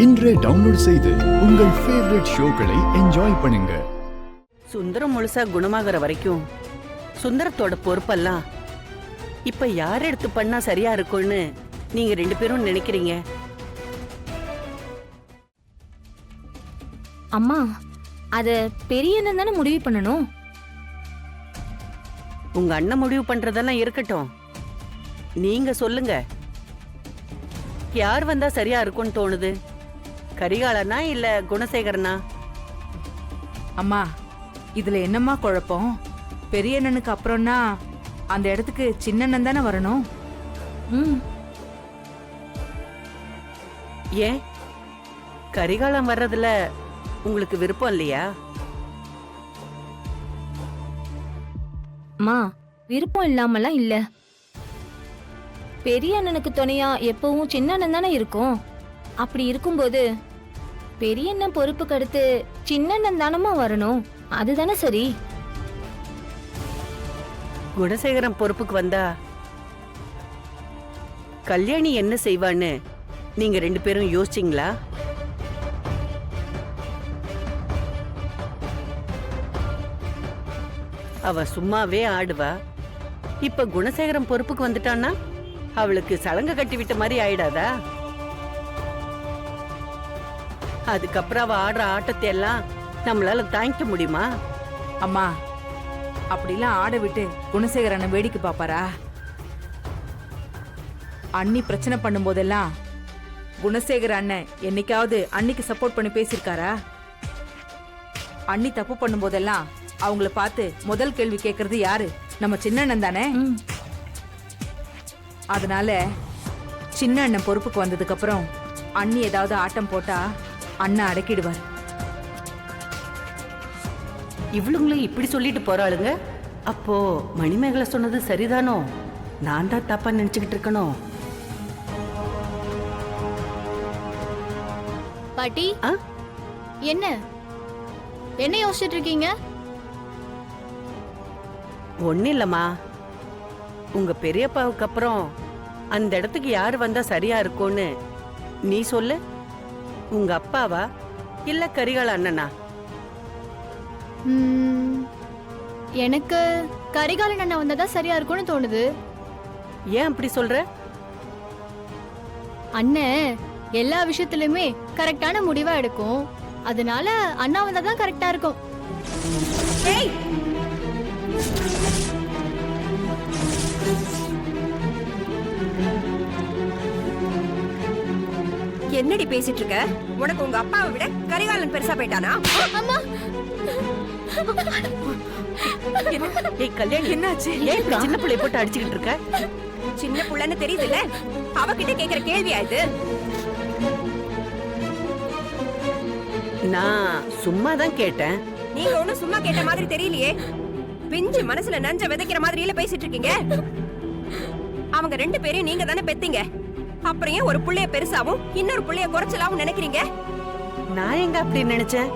இன்றே டவுன்லோட் செய்து உங்கள் ஃபேவரட் ஷோக்களை என்ஜாய் பண்ணுங்க. சுந்தரம் முழுசா குணமாகற வரைக்கும் சுந்தரத்தோட பொறுப்பெல்லாம் இப்ப யார் எடுத்து பண்ணா சரியா இருக்கும்னு நீங்க ரெண்டு பேரும் நினைக்கிறீங்க? அம்மா, அத பெரிய அண்ணன் தானே முடிவு பண்ணணும். உங்க அண்ணன் முடிவு பண்றதெல்லாம் இருக்கட்டும், நீங்க சொல்லுங்க, யார் வந்தா சரியா இருக்கும்னு தோணுது? கரிகாலனா இல்ல குணசேகரனா? அம்மா, இதுல என்னம்மா குழப்பம்? பெரிய அண்ணனுக்கு அப்புறம்னா அந்த இடத்துக்கு சின்ன அண்ணன் தானே வரணும். ஏன் கரிகாலம் வர்றதுல உங்களுக்கு விருப்பம் இல்லையா? அம்மா, விருப்பம் இல்லாமலாம் இல்ல. பெரிய அண்ணனுக்கு துணையா எப்பவும் சின்ன அண்ணன் தானே இருக்கும். அப்படி இருக்கும்போது பெரிய அண்ணன் பொறுப்புக்கு அடுத்து சின்ன அண்ணன் தானமா வரணும். அதுதானே சரி. குணசேகரம் பொறுப்புக்கு வந்தா கல்யாணி என்ன செய்வான்னு நீங்க ரெண்டு பேரும் யோசிச்சீங்களா? அவ சும்மாவே ஆடுவா. இப்ப குணசேகரம் பொறுப்புக்கு வந்துட்டான்னா அவளுக்கு சலங்க கட்டி விட்ட மாதிரி ஆயிடாதா? அதுக்கப்புறம் அவ ஆடுற ஆட்டத்தை எல்லாம் நம்மளால தாங்கிக்க முடியுமா? அம்மா, அப்படிலாம் ஆட விட்டு குணசேகரனை வேடிக்கை பாப்பாரா? அண்ணி பிரச்சனை பண்ணும் போதெல்லாம் குணசேகர அண்ணன் என்னைக்காவது அன்னிக்கு சப்போர்ட் பண்ணி பேசியிருக்காரா? அண்ணி தப்பு பண்ணும் போதெல்லாம் அவங்கள பார்த்து முதல் கேள்வி கேட்கறது யாரு? நம்ம சின்ன அண்ணன் தானே. அதனால சின்ன அண்ணன் பொறுப்புக்கு வந்ததுக்கு அப்புறம் அண்ணி ஏதாவது ஆட்டம் போட்டா அண்ணன் அடக்கிடுவார். இவளுங்களும் இப்படி சொல்லிட்டு போறாளுங்க. அப்போ மணிமேகலை சொன்னது சரிதானோ? நான் தான் தப்பா நினைச்சுக்கிட்டு இருக்கணும். பாட்டி, என்ன என்ன யோசிச்சுட்டு இருக்கீங்க? ஒன்னும் இல்லம்மா, உங்க பெரியப்பாவுக்கு அப்புறம் அந்த இடத்துக்கு யாரு வந்தா சரியா இருக்கும்னு நீ சொல்லு. உங்க அப்பாவா இல்ல கரிகால அண்ணனா? எனக்கு கரிகாலன் அண்ணன் வந்ததா சரியா இருக்கும்னு தோணுது. ஏன் அப்படி சொல்ற? அண்ணன் எல்லா விஷயத்திலுமே கரெக்டான முடிவா எடுக்கும். அதனால அண்ணா வந்தாதான் கரெக்டா இருக்கும். என்னடி பேசிட்டு இருக்க? உனக்கு உங்க அப்பாவை விட கரிகாலன் பெருசா போயிட்டானா? அம்மா, ஏய் கல்யாணி, என்னாச்சு? ஏன் இப்படி சின்ன பிள்ளை போட்டு அடிச்சுக்கிட்டு இருக்க? சின்ன புள்ளன்னு தெரியுதுல்ல, அவகிட்ட கேக்குற கேள்வியா இது? நான் சும்மா தான் கேட்டேன். நீங்க ஒண்ணும் சும்மா கேட்ட மாதிரி தெரியலையே. பிஞ்சு மனசுல நஞ்ச விதைக்கிற மாதிரியில பேசிட்டு இருக்கீங்க. அவங்க ரெண்டு பேரையும் நீங்க தானே பெத்தீங்க. அப்புறம் ஏன் ஒரு புள்ளைய பெருசாவும் இன்னொரு புள்ளைய குறைச்சலாவும் நினைக்கிறீங்க? நான் எங்க அப்படி நினைச்சேன்?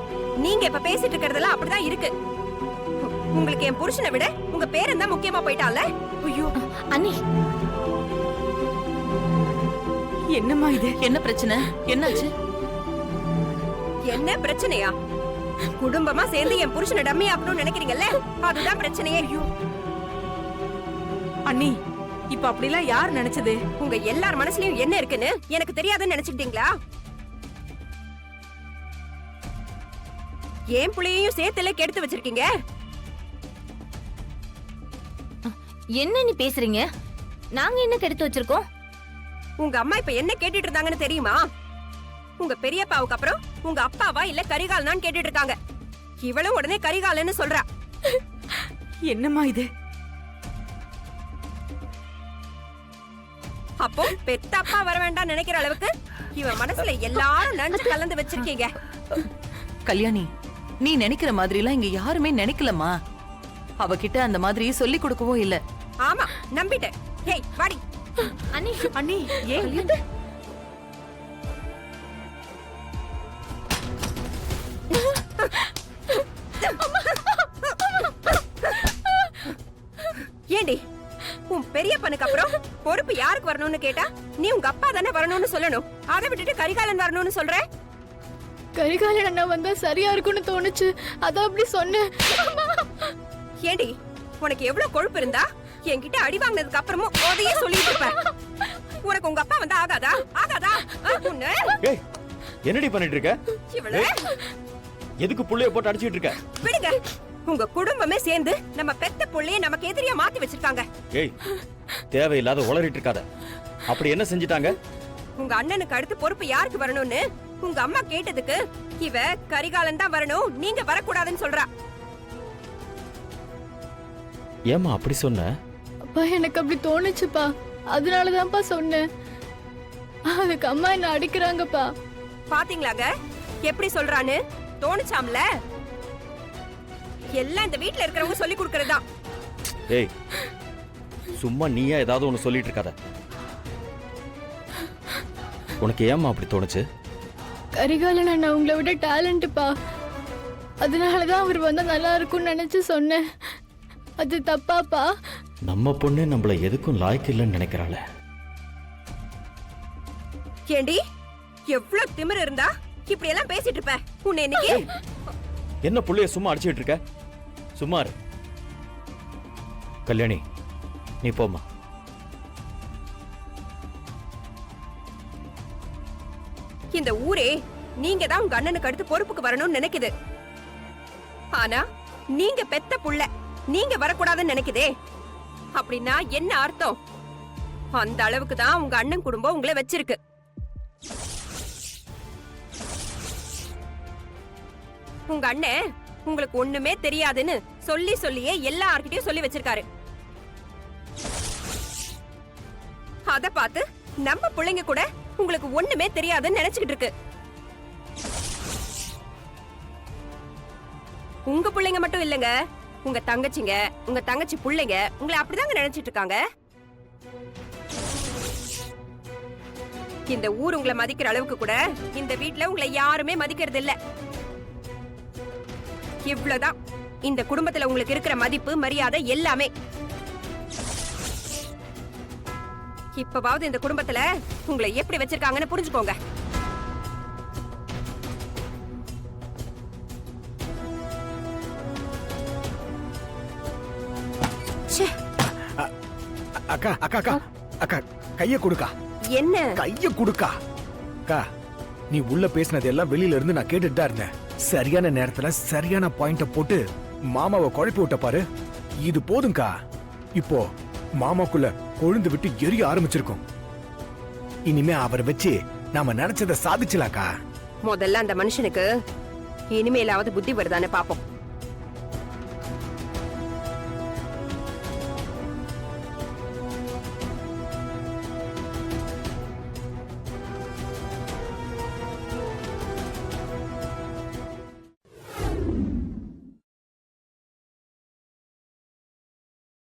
நீங்க இப்ப பேசிட்டு இருக்கிறதெல்லாம் அப்படிதான் இருக்கு. உங்களுக்கு என் புருஷனை விட உங்க பேரன் தான் முக்கியமா போயிட்டால. ஐயோ அண்ணி, என்னம்மா இது? என்ன பிரச்சனை? என்னாச்சு? என்ன பிரச்சனையா? குடும்பமா சேர்ந்து என் புருஷனை டம்மி ஆக்கணும்னு நினைக்கிறீங்கல்ல, அதுதான் பிரச்சனையே. அண்ணி, இப்ப அப்படிலாம் யார் நினைச்சது? உங்க எல்லார் மனசுலயும் என்ன இருக்குன்னு எனக்கு தெரியாதுன்னு நினைச்சுக்கிட்டீங்களா? ஏன் புள்ளையையும் சேர்த்துல கெடுத்து வச்சிருக்கீங்க. என்ன நீ பேசுறீங்க? நாங்க என்ன கெடுத்து வச்சிருக்கோம்? உங்க அம்மா இப்ப என்ன கேட்டுட்டு இருந்தாங்கன்னு தெரியுமா? உங்க பெரியப்பாவுக்கு அப்புறம் உங்க அப்பாவா இல்ல கரிகாலனான்னு கேட்டுட்டு இருக்காங்க. இவளும் உடனே கரிகாலன்னு சொல்றா. என்னம்மா இது? அப்போ பெத்த அப்பா வர வேண்டாம் நினைக்கிற அளவுக்கு இவன் மனசுல எல்லாரும் நஞ்சு கலந்து வச்சிருக்கீங்க. கல்யாணி, நீ நினைக்கிற மாதிரி எல்லாம் இங்க யாருமே நினைக்கலமா. அவகிட்ட அந்த மாதிரி சொல்லி கொடுக்கவும் இல்ல. ஆமா, நம்பிட்டேன். ஹேய் வாடி. அண்ணி, அண்ணி, ஏன்? ஏண்டி, உன் பெரிய பனுக்கு அப்புறம் பொறுப்பு யாருக்கு வரணும்னு கேட்டா நீ உங்க அப்பா தானே வரணும்னு சொல்லணும். அதை விட்டுட்டு கரிகாலன் வரணும்னு சொல்ற. கரிகாலன் அண்ணா வந்தா சரியா இருக்கும்னு தோணுச்சு, அதான் அப்படி சொன்னேன். ஏண்டி உனக்கு எவ்வளவு கொழுப்பு இருந்தா என்கிட்ட அடி வாங்கினதுக்கு அப்புறமும் அதையே சொல்லிட்டு இருப்ப. உனக்கு உங்க அப்பா வந்தா ஆகாதா? ஆகாதா? உன்னை ஏய் என்னடி பண்ணிட்டு இருக்க? இவள எதுக்கு புள்ளைய போட்டு அடிச்சிட்டு இருக்க? விடுங்க. உங்க குடும்பமே சேர்ந்து நம்ம பெத்த புள்ளைய நமக்கு எதிரியா மாத்தி வச்சிருக்காங்க. ஏய் தேவையில்லாத உளறிட்டு இருக்காத. அப்படி என்ன செஞ்சிட்டாங்க? உங்க அண்ணனுக்கு அடுத்து பொறுப்பு யாருக்கு வரணும்னு உங்க அம்மா கேட்டதுக்கு இவ கரிகாலன் தான் வரணும், நீங்க வரக்கூடாதுன்னு சொல்றா. ஏமா அப்படி சொன்ன? அப்பா எனக்கு அப்படி தோணுச்சுப்பா, அதனாலதான்ப்பா சொன்னேன். அதுக்கு அம்மா என்ன அடிக்கிறாங்கப்பா. பாத்தீங்களாங்க எப்படி சொல்றான்னு? தோணுச்சாம்ல. எல்லாம் இந்த வீட்ல இருக்கிறவங்க சொல்லி கொடுக்கறதா. ஏய் சும்மா நீயா ஏதாவது ஒண்ணு சொல்லிட்டு இருக்காத. உனக்கு ஏமா அப்படி தோணுச்சு? கரிகாலன் அண்ணா உங்களை விட டேலண்ட்ப்பா, அதனாலதான் அவர் வந்தா நல்லா இருக்கும்னு நினைச்சு சொன்னேன். அது தப்பாப்பா? நம்ம பொண்ணு நம்மள எதுக்கும் லாய்க்கு இல்லைன்னு நினைக்கிறாள. ஏண்டி எவ்வளவு திமிரு இருந்தா இப்படி எல்லாம் பேசிட்டு இருப்ப? உன்னை இன்னைக்கு என்ன புள்ளைய சும்மா அடிச்சிட்டு இருக்க? சும்மா இரு. கல்யாணி நீ போமா. இந்த ஊரே நீங்க தான் உங்க அண்ணனுக்கு அடுத்து பொறுப்புக்கு வரணும்னு நினைக்குது. ஆனா நீங்க பெத்த புள்ள, நீங்க வரக்கூடாதுன்னு நினைக்குதே. அப்படின்னா என்ன அர்த்தம்? அந்த அளவுக்கு தான் உங்க அண்ணன் குடும்பம் உங்களை வச்சிருக்கு. உங்க அண்ணன் உங்களுக்கு ஒண்ணுமே தெரியாதுன்னு சொல்லி சொல்லியே எல்லார்கிட்டயும் சொல்லி வச்சிருக்காரு. அத பார்த்து நம்ம பிள்ளைங்க கூட உங்களுக்கு ஒண்ணுமே தெரியாதுன்னு நினைச்சுக்கிட்டு இருக்கு. உங்க பிள்ளைங்க மட்டும் இல்லங்க, உங்க தங்கச்சிங்க, உங்க தங்கச்சி பிள்ளைங்க உங்களை அப்படிதாங்க நினைச்சிட்டு இருக்காங்க. இந்த ஊர் உங்களை மதிக்கிற அளவுக்கு கூட இந்த வீட்ல உங்களை யாருமே மதிக்கிறது இல்ல. இவ்வளவுதான் இந்த குடும்பத்துல உங்களுக்கு இருக்கிற மதிப்பு, மரியாதை எல்லாமே. இப்பவாவது இந்த குடும்பத்துல உங்களை எப்படி வச்சிருக்காங்கன்னு புரிஞ்சுக்கோங்க. அக்கா அக்கா அக்கா அக்கா கைய கொடுக்கா. என்ன கைய கொடுக்கா. அக்கா நீ உள்ள பேசினது எல்லாம் வெளியில இருந்து நான் கேட்டுட்டு தான் இருந்தேன். சரியான நேரத்துல சரியான பாயிண்ட போட்டு மாமாவை குழப்பி விட்ட பாரு. இது போதும்க்கா. இப்போ மாமாக்குள்ள கொழுந்து விட்டு எரிய ஆரம்பிச்சிருக்கும். இனிமே அவரை வச்சு நாம நினைச்சதை சாதிச்சலாக்கா. முதல்ல அந்த மனுஷனுக்கு இனிமேலாவது புத்தி வருதான்னு பாப்போம்.